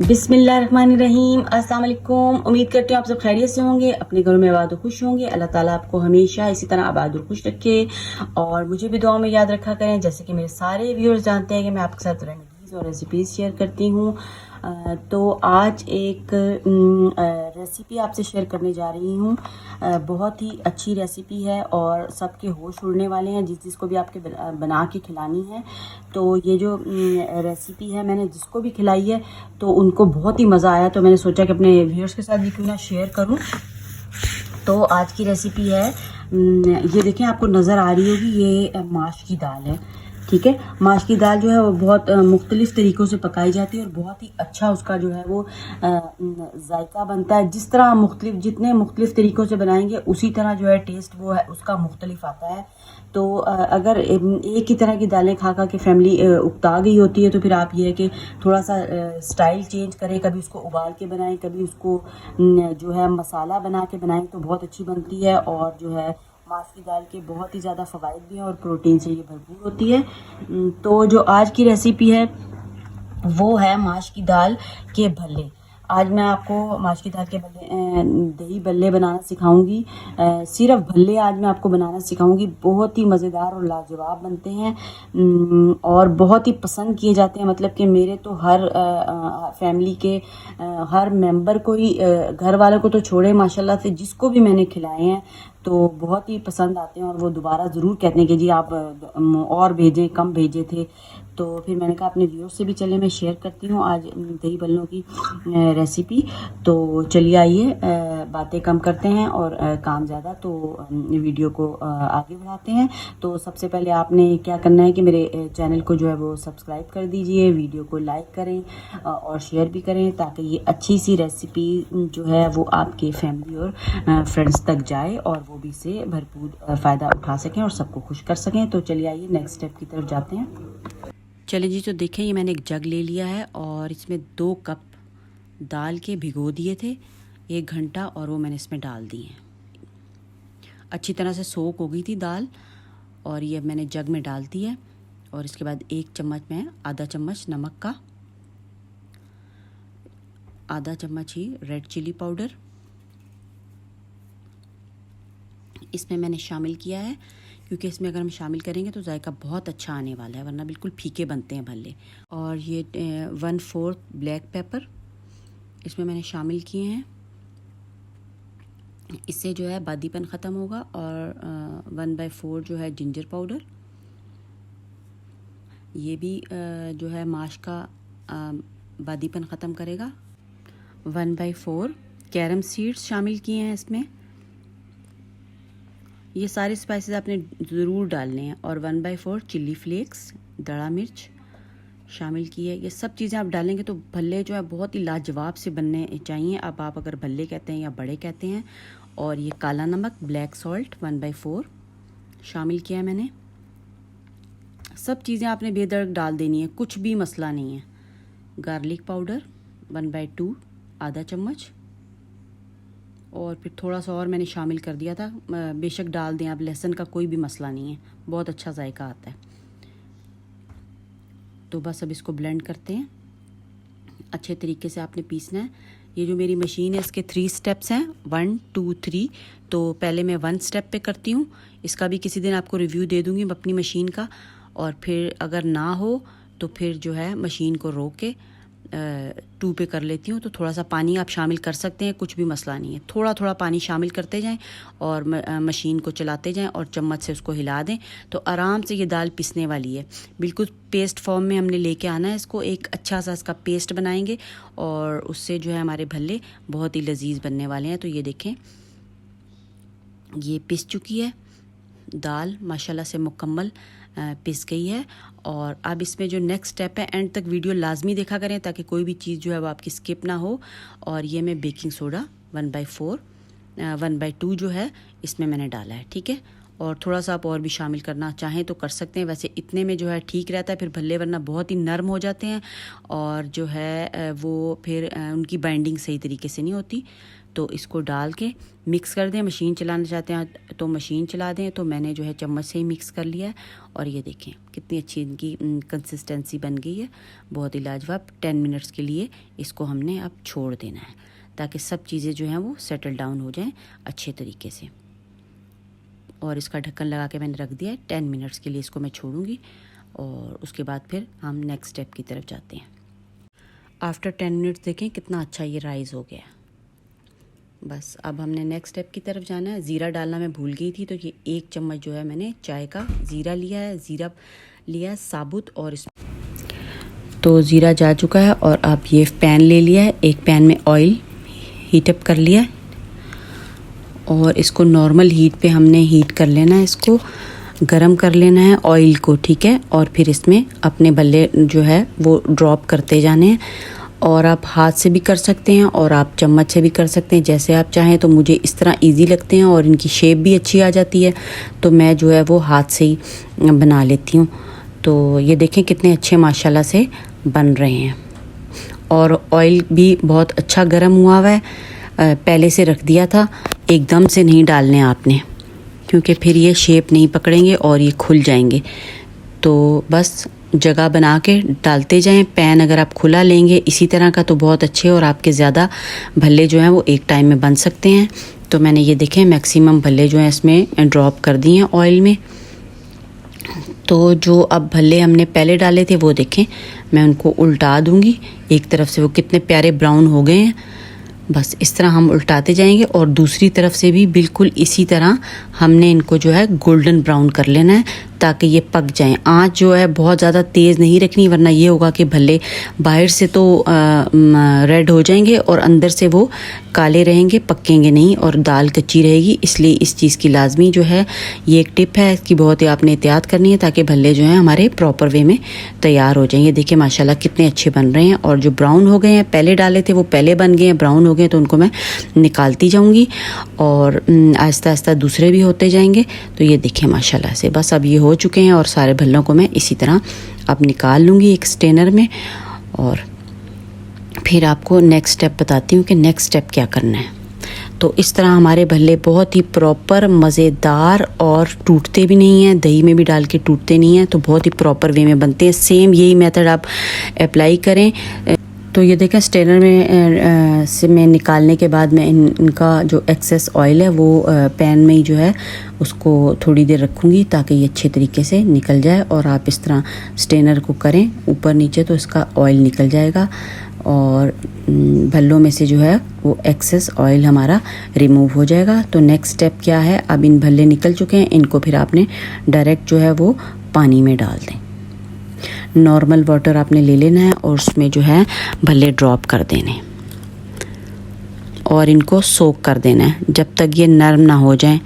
बिस्मिल्लाहिर्रहमानिर्रहीम। अस्सलाम वालेकुम। उम्मीद करती हूँ आप सब खैरियत से होंगे, अपने घरों में आबाद और खुश होंगे। अल्लाह ताला आपको हमेशा इसी तरह आबाद और खुश रखे और मुझे भी दुआ में याद रखा करें। जैसे कि मेरे सारे व्यूअर्स जानते हैं कि मैं आपके साथ रेमेडीज़ और रेसिपीज़ शेयर करती हूँ। तो आज एक रेसिपी आपसे शेयर करने जा रही हूँ। बहुत ही अच्छी रेसिपी है और सबके होश उड़ने वाले हैं जिसको भी आपके बना के खिलानी है। तो ये जो रेसिपी है मैंने जिसको भी खिलाई है तो उनको बहुत ही मज़ा आया, तो मैंने सोचा कि अपने व्यूअर्स के साथ भी क्यों ना शेयर करूं। तो आज की रेसिपी है, ये देखें आपको नज़र आ रही होगी, ये माश की दाल है। ठीक है, माश की दाल जो है वो बहुत मुख्तलिफ़ तरीक़ों से पकाई जाती है और बहुत ही अच्छा उसका जो है वो जायका बनता है। जिस तरह जितने मुख्तलिफ़ तरीक़ों से बनाएंगे उसी तरह जो है टेस्ट वो है उसका मुख्तलिफ आता है। तो अगर एक ही तरह की दालें खा खा के फैमिली उकता गई होती है तो फिर आप ये है कि थोड़ा सा स्टाइल चेंज करें, कभी उसको उबाल के बनाएं, कभी उसको जो है मसाला बना के बनाएं तो बहुत अच्छी बनती है। और जो है माश की दाल के बहुत ही ज़्यादा फ़वाइद भी हैं और प्रोटीन से ये भरपूर होती है। तो जो आज की रेसिपी है वो है माश की दाल के भल्ले। आज मैं आपको माश की दाल के दही भल्ले बनाना सिखाऊंगी। सिर्फ भल्ले आज मैं आपको बनाना सिखाऊंगी। बहुत ही मज़ेदार और लाजवाब बनते हैं और बहुत ही पसंद किए जाते हैं। मतलब कि मेरे तो हर फैमिली के हर मेंबर को ही, घर वालों को तो छोड़े, माशाल्लाह से जिसको भी मैंने खिलाए हैं तो बहुत ही पसंद आते हैं और वो दोबारा ज़रूर कहते हैं कि जी आप और भेजें, कम भेजे थे। तो फिर मैंने कहा अपने व्यूअर्स से भी चले मैं शेयर करती हूँ आज दही भल्लों की रेसिपी। तो चलिए आइए बातें कम करते हैं और काम ज़्यादा, तो वीडियो को आगे बढ़ाते हैं। तो सबसे पहले आपने क्या करना है कि मेरे चैनल को जो है वो सब्सक्राइब कर दीजिए, वीडियो को लाइक करें और शेयर भी करें ताकि ये अच्छी सी रेसिपी जो है वो आपके फैमिली और फ्रेंड्स तक जाए और वो भी इसे भरपूर फ़ायदा उठा सकें और सबको खुश कर सकें। तो चलिए आइए नेक्स्ट स्टेप की तरफ जाते हैं। चलें जी, तो देखें ये मैंने एक जग ले लिया है और इसमें 2 कप दाल के भिगो दिए थे 1 घंटा और वो मैंने इसमें डाल दिए हैं। अच्छी तरह से सोक हो गई थी दाल और ये मैंने जग में डाल दी है। और इसके बाद 1 चम्मच में आधा चम्मच नमक का, आधा चम्मच ही रेड चिली पाउडर इसमें मैंने शामिल किया है, क्योंकि इसमें अगर हम शामिल करेंगे तो जायका बहुत अच्छा आने वाला है, वरना बिल्कुल फीके बनते हैं भल्ले। और ये 1/4 ब्लैक पेपर इसमें मैंने शामिल किए हैं। इससे जो है बादीपन ख़त्म होगा। और 1/4 जो है जिंजर पाउडर, ये भी जो है माश का बादीपन ख़त्म करेगा। 1/4 कैरम सीड्स शामिल किए हैं इसमें। ये सारे स्पाइसेस आपने ज़रूर डालने हैं। और 1/4 चिल्ली फ्लेक्स, दड़ा मिर्च शामिल की है। ये सब चीज़ें आप डालेंगे तो भल्ले जो है बहुत ही लाजवाब से बनने चाहिए। अब आप अगर भल्ले कहते हैं या बड़े कहते हैं। और ये काला नमक, ब्लैक सॉल्ट 1/4 शामिल किया है मैंने। सब चीज़ें आपने बेधड़क डाल देनी है, कुछ भी मसला नहीं है। गार्लिक पाउडर 1/2 आधा चम्मच, और फिर थोड़ा सा और मैंने शामिल कर दिया था। बेशक डाल दें आप, लहसुन का कोई भी मसला नहीं है, बहुत अच्छा जायका आता है। तो बस अब इसको ब्लेंड करते हैं। अच्छे तरीके से आपने पीसना है। ये जो मेरी मशीन है इसके 3 स्टेप्स हैं, 1 2 3। तो पहले मैं 1 स्टेप पे करती हूँ। इसका भी किसी दिन आपको रिव्यू दे दूँगी अपनी मशीन का। और फिर अगर ना हो तो फिर जो है मशीन को रोक के 2 पे कर लेती हूँ। तो थोड़ा सा पानी आप शामिल कर सकते हैं, कुछ भी मसला नहीं है। थोड़ा थोड़ा पानी शामिल करते जाएं और मशीन को चलाते जाएं और चम्मच से उसको हिला दें तो आराम से ये दाल पिसने वाली है। बिल्कुल पेस्ट फॉर्म में हमने लेके आना है इसको, एक अच्छा सा इसका पेस्ट बनाएंगे और उससे जो है हमारे भल्ले बहुत ही लजीज बनने वाले हैं। तो ये देखें ये पिस चुकी है दाल, माशाल्लाह से मुकम्मल पिस गई है। और अब इसमें जो नेक्स्ट स्टेप है, एंड तक वीडियो लाजमी देखा करें ताकि कोई भी चीज़ जो है वो आपकी स्किप ना हो। और ये मैं बेकिंग सोडा 1/2 जो है इसमें मैंने डाला है, ठीक है। और थोड़ा सा आप और भी शामिल करना चाहें तो कर सकते हैं। वैसे इतने में जो है ठीक रहता है, फिर भल्ले वरना बहुत ही नरम हो जाते हैं और जो है वो फिर उनकी बाइंडिंग सही तरीके से नहीं होती। तो इसको डाल के मिक्स कर दें। मशीन चलाना चाहते हैं तो मशीन चला दें। तो मैंने जो है चम्मच से ही मिक्स कर लिया है और ये देखें कितनी अच्छी इनकी कंसिस्टेंसी बन गई है, बहुत ही लाजवाब। 10 मिनट्स के लिए इसको हमने अब छोड़ देना है ताकि सब चीज़ें जो हैं वो सेटल डाउन हो जाएं अच्छे तरीके से। और इसका ढक्कन लगा के मैंने रख दिया है। 10 मिनट्स के लिए इसको मैं छोड़ूंगी और उसके बाद फिर हम नेक्स्ट स्टेप की तरफ जाते हैं। आफ्टर 10 मिनट्स देखें कितना अच्छा ये राइज़ हो गया। बस अब हमने नेक्स्ट स्टेप की तरफ जाना है। ज़ीरा डालना मैं भूल गई थी, तो ये 1 चम्मच जो है मैंने चाय का ज़ीरा लिया है। ज़ीरा लिया है साबुत और इस तो ज़ीरा जा चुका है। और अब ये पैन ले लिया है, एक पैन में ऑयल हीटअप कर लिया है और इसको नॉर्मल हीट पे हमने हीट कर लेना है, इसको गरम कर लेना है ऑयल को, ठीक है। और फिर इसमें अपने भल्ले जो है वो ड्रॉप करते जाने हैं और आप हाथ से भी कर सकते हैं और आप चम्मच से भी कर सकते हैं, जैसे आप चाहें। तो मुझे इस तरह इजी लगते हैं और इनकी शेप भी अच्छी आ जाती है, तो मैं जो है वो हाथ से ही बना लेती हूँ। तो ये देखें कितने अच्छे माशाल्लाह से बन रहे हैं और ऑयल भी बहुत अच्छा गर्म हुआ है। पहले से रख दिया था, एकदम से नहीं डालने आपने, क्योंकि फिर ये शेप नहीं पकड़ेंगे और ये खुल जाएंगे। तो बस जगह बना के डालते जाएं। पैन अगर आप खुला लेंगे इसी तरह का तो बहुत अच्छे और आपके ज़्यादा भल्ले जो हैं वो एक टाइम में बन सकते हैं। तो मैंने ये देखें मैक्सिमम भल्ले जो हैं इसमें ड्रॉप कर दिए हैं ऑयल में। तो जो अब भल्ले हमने पहले डाले थे वो देखें मैं उनको उल्टा दूंगी। एक तरफ से वो कितने प्यारे ब्राउन हो गए हैं। बस इस तरह हम उल्टाते जाएंगे और दूसरी तरफ से भी बिल्कुल इसी तरह हमने इनको जो है गोल्डन ब्राउन कर लेना है ताकि ये पक जाएं। आंच जो है बहुत ज़्यादा तेज़ नहीं रखनी, वरना ये होगा कि भल्ले बाहर से तो रेड हो जाएंगे और अंदर से वो काले रहेंगे, पकेंगे नहीं और दाल कच्ची रहेगी। इसलिए इस चीज़ की लाजमी जो है ये एक टिप है, इसकी बहुत ही आपने एहतियात करनी है ताकि भल्ले जो हैं हमारे प्रॉपर वे में तैयार हो जाएंगे। देखिए माशाल्लाह कितने अच्छे बन रहे हैं और जो ब्राउन हो गए हैं पहले डाले थे वो पहले बन गए हैं, ब्राउन हो गए तो उनको मैं निकालती जाऊँगी और आहिस्ता आहिस्ता दूसरे भी होते जाएंगे। तो ये देखिए माशाल्लाह से बस अब ये हो चुके हैं और सारे भल्लों को मैं इसी तरह अब निकाल लूँगी एक स्ट्रेनर में और फिर आपको नेक्स्ट स्टेप बताती हूँ कि नेक्स्ट स्टेप क्या करना है। तो इस तरह हमारे भल्ले बहुत ही प्रॉपर मज़ेदार और टूटते भी नहीं हैं, दही में भी डाल के टूटते नहीं हैं, तो बहुत ही प्रॉपर वे में बनते हैं। सेम यही मेथड आप अप्लाई करें। तो ये देखें स्ट्रेनर में से मैं निकालने के बाद मैं इनका जो एक्सेस ऑयल है वो पैन में ही जो है उसको थोड़ी देर रखूँगी ताकि ये अच्छे तरीके से निकल जाए। और आप इस तरह स्ट्रेनर को करें ऊपर नीचे तो इसका ऑयल निकल जाएगा और भल्लों में से जो है वो एक्सेस ऑयल हमारा रिमूव हो जाएगा। तो नेक्स्ट स्टेप क्या है, अब इन भल्ले निकल चुके हैं, इनको फिर आपने डायरेक्ट जो है वो पानी में डाल दें। नॉर्मल वाटर आपने ले लेना है और उसमें जो है भल्ले ड्रॉप कर देने और इनको सोक कर देना है जब तक ये नरम ना हो जाए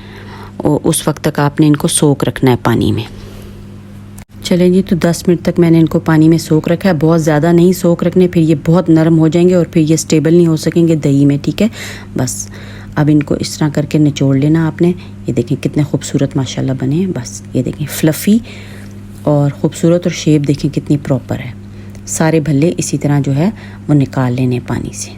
और उस वक्त तक आपने इनको सोक रखना है पानी में। चलें जी, तो 10 मिनट तक मैंने इनको पानी में सोक रखा है, बहुत ज़्यादा नहीं सोक रखने, फिर ये बहुत नरम हो जाएंगे और फिर ये स्टेबल नहीं हो सकेंगे दही में, ठीक है। बस अब इनको इस तरह करके निचोड़ लेना आपने। ये देखें कितने खूबसूरत माशाल्लाह बने हैं। बस ये देखें फ्लफ़ी और ख़ूबसूरत और शेप देखें कितनी प्रॉपर है। सारे भल्ले इसी तरह जो है वो निकाल लेने पानी से।